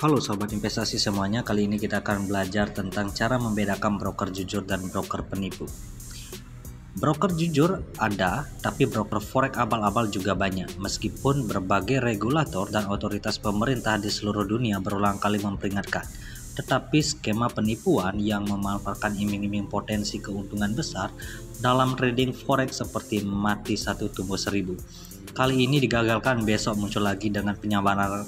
Halo sobat investasi semuanya, kali ini kita akan belajar tentang cara membedakan broker jujur dan broker penipu. Broker jujur ada, tapi broker forex abal-abal juga banyak. Meskipun berbagai regulator dan otoritas pemerintah di seluruh dunia berulang kali memperingatkan, tetapi skema penipuan yang memanfaatkan iming-iming potensi keuntungan besar dalam trading forex seperti mati satu tumbuh seribu. Kali ini digagalkan, besok muncul lagi dengan penyamaran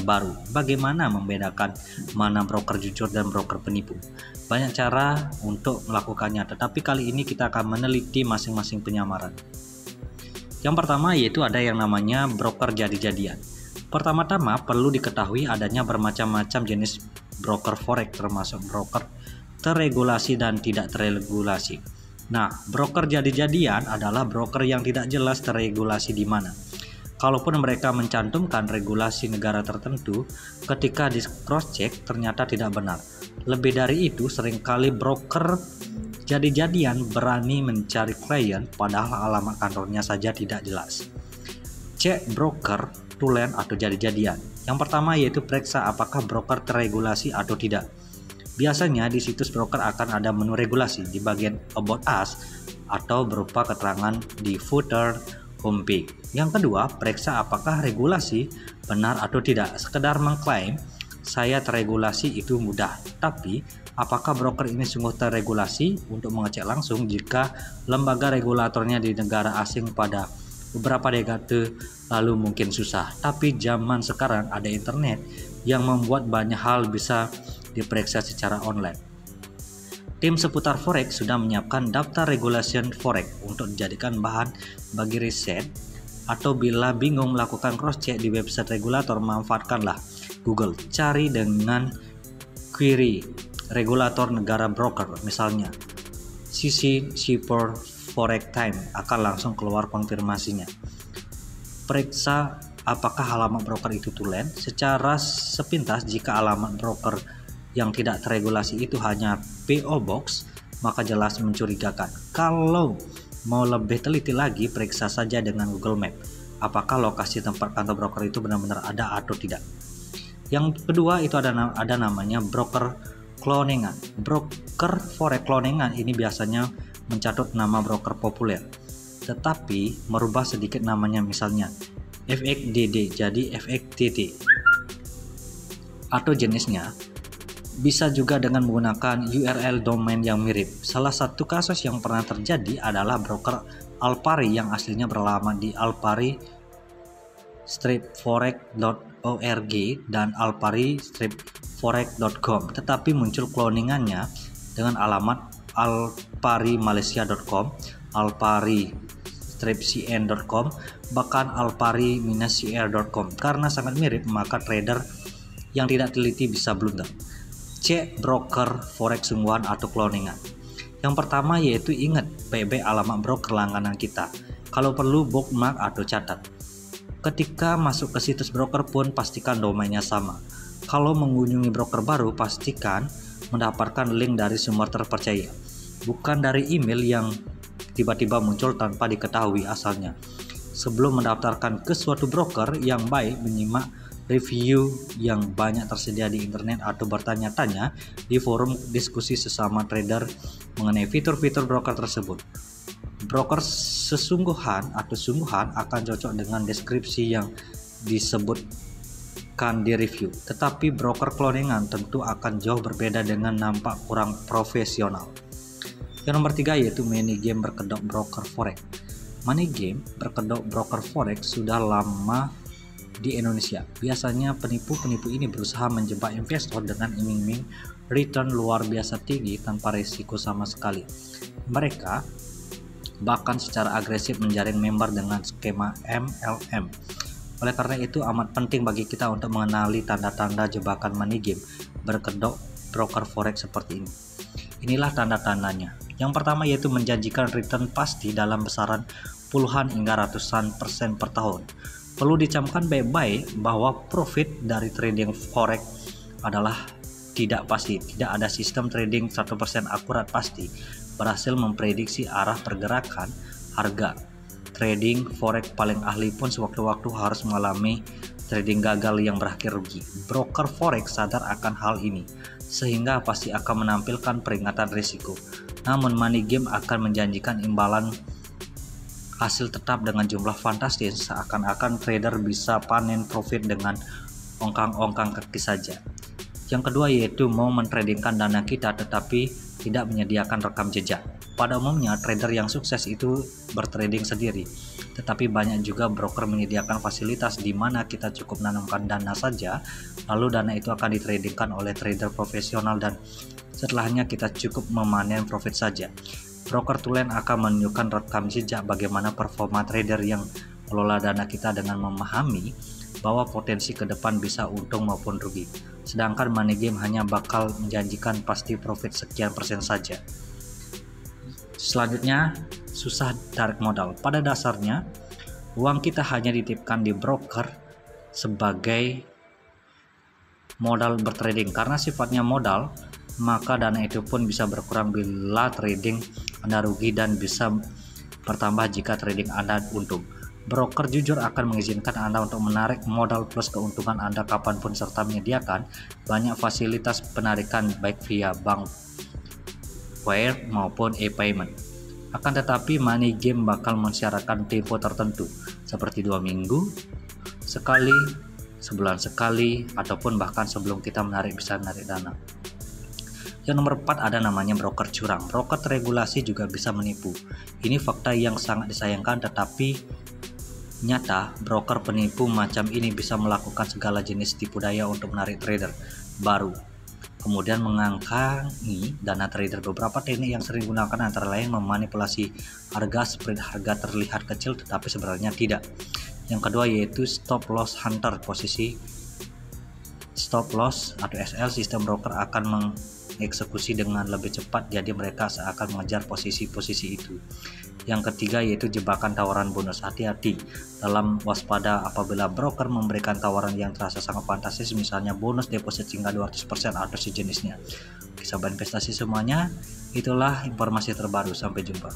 baru. Bagaimana membedakan mana broker jujur dan broker penipu? Banyak cara untuk melakukannya, tetapi kali ini kita akan meneliti masing-masing penyamaran. Yang pertama yaitu ada yang namanya broker jadi-jadian. Pertama-tama perlu diketahui adanya bermacam-macam jenis broker forex, termasuk broker terregulasi dan tidak terregulasi. Nah, broker jadi-jadian adalah broker yang tidak jelas terregulasi di mana. Kalaupun mereka mencantumkan regulasi negara tertentu, ketika di cross-check ternyata tidak benar. Lebih dari itu, seringkali broker jadi-jadian berani mencari klien padahal alamat kantornya saja tidak jelas. Cek broker tulen atau jadi-jadian. Yang pertama yaitu periksa apakah broker terregulasi atau tidak. Biasanya di situs broker akan ada menu regulasi di bagian About Us atau berupa keterangan di footer homepage. Yang kedua, periksa apakah regulasi benar atau tidak. Sekedar mengklaim saya terregulasi itu mudah, tapi apakah broker ini sungguh terregulasi? Untuk mengecek langsung jika lembaga regulatornya di negara asing pada beberapa dekade lalu mungkin susah, tapi zaman sekarang ada internet yang membuat banyak hal bisa diperiksa secara online. Tim seputar forex sudah menyiapkan daftar regulation forex untuk dijadikan bahan bagi riset, atau bila bingung melakukan cross-check di website regulator, manfaatkanlah Google. Cari dengan query regulator negara broker, misalnya CC Shipper Forex Time, akan langsung keluar konfirmasinya. Periksa apakah alamat broker itu tulen. Secara sepintas, jika alamat broker yang tidak terregulasi itu hanya PO Box, maka jelas mencurigakan. Kalau mau lebih teliti lagi, periksa saja dengan Google Map apakah lokasi tempat kantor broker itu benar-benar ada atau tidak. Yang kedua itu ada namanya broker cloningan. Broker forex cloningan ini biasanya mencatut nama broker populer, tetapi merubah sedikit namanya, misalnya FXDD jadi FXTT atau jenisnya. Bisa juga dengan menggunakan URL domain yang mirip. Salah satu kasus yang pernah terjadi adalah broker Alpari yang aslinya beralamat di alpari-forex.org dan alpari-forex.com, tetapi muncul cloningannya dengan alamat alpari-malaysia.com, alpari-cn.com, bahkan alpari-cr.com. Karena sangat mirip, maka trader yang tidak teliti bisa blunder. Cek broker forex sungguhan atau cloningan. Yang pertama yaitu ingat baik-baik alamat broker langganan kita. Kalau perlu bookmark atau catat. Ketika masuk ke situs broker pun pastikan domainnya sama. Kalau mengunjungi broker baru, pastikan mendapatkan link dari sumber terpercaya, bukan dari email yang tiba-tiba muncul tanpa diketahui asalnya. Sebelum mendaftarkan ke suatu broker yang baik, menyimak review yang banyak tersedia di internet atau bertanya-tanya di forum diskusi sesama trader mengenai fitur-fitur broker tersebut. Broker sesungguhan atau sungguhan akan cocok dengan deskripsi yang disebutkan di review, tetapi broker cloningan tentu akan jauh berbeda dengan nampak kurang profesional. Yang nomor 3 yaitu money game berkedok broker forex. Money game berkedok broker forex sudah lama di Indonesia. Biasanya penipu-penipu ini berusaha menjebak investor dengan iming-iming return luar biasa tinggi tanpa risiko sama sekali. Mereka bahkan secara agresif menjaring member dengan skema MLM. Oleh karena itu amat penting bagi kita untuk mengenali tanda-tanda jebakan money game berkedok broker forex seperti ini. Inilah tanda-tandanya. Yang pertama yaitu menjanjikan return pasti dalam besaran puluhan hingga ratusan persen per tahun. Perlu dicamkan baik-baik bahwa profit dari trading forex adalah tidak pasti. Tidak ada sistem trading 100% akurat pasti berhasil memprediksi arah pergerakan harga. Trading forex paling ahli pun sewaktu-waktu harus mengalami trading gagal yang berakhir rugi. Broker forex sadar akan hal ini, sehingga pasti akan menampilkan peringatan risiko. Namun money game akan menjanjikan imbalan hasil tetap dengan jumlah fantastis, seakan-akan trader bisa panen profit dengan ongkang-ongkang kaki saja. Yang kedua yaitu mau mentradingkan dana kita tetapi tidak menyediakan rekam jejak. Pada umumnya trader yang sukses itu bertrading sendiri, tetapi banyak juga broker menyediakan fasilitas di mana kita cukup menanamkan dana saja, lalu dana itu akan ditradingkan oleh trader profesional dan setelahnya kita cukup memanen profit saja. Broker tulen akan menunjukkan rekam jejak bagaimana performa trader yang mengelola dana kita dengan memahami bahwa potensi ke depan bisa untung maupun rugi. Sedangkan money game hanya bakal menjanjikan pasti profit sekian persen saja. Selanjutnya, susah tarik modal. Pada dasarnya, uang kita hanya dititipkan di broker sebagai modal bertrading. Karena sifatnya modal, maka dana itu pun bisa berkurang bila trading Anda rugi dan bisa bertambah jika trading Anda untung. Broker jujur akan mengizinkan Anda untuk menarik modal plus keuntungan Anda kapanpun serta menyediakan banyak fasilitas penarikan baik via bank, wire maupun e-payment. Akan tetapi money game bakal mensyaratkan tempo tertentu seperti 2 minggu sekali, sebulan sekali, ataupun bahkan sebelum kita bisa menarik dana. Yang nomor 4 ada namanya broker curang. Broker teregulasi juga bisa menipu. Ini fakta yang sangat disayangkan, tetapi nyata broker penipu macam ini bisa melakukan segala jenis tipu daya untuk menarik trader baru, kemudian mengangkangi dana trader. Beberapa teknik yang sering digunakan antara lain memanipulasi harga, spread harga terlihat kecil tetapi sebenarnya tidak. Yang kedua yaitu stop loss hunter. Posisi stop loss atau SL sistem broker akan mengeksekusi dengan lebih cepat, jadi mereka seakan mengejar posisi-posisi itu. Yang ketiga yaitu jebakan tawaran bonus. Hati-hati dalam waspada apabila broker memberikan tawaran yang terasa sangat fantastis, misalnya bonus deposit hingga 200% atau sejenisnya. Oke, sahabat investasi semuanya, itulah informasi terbaru. Sampai jumpa.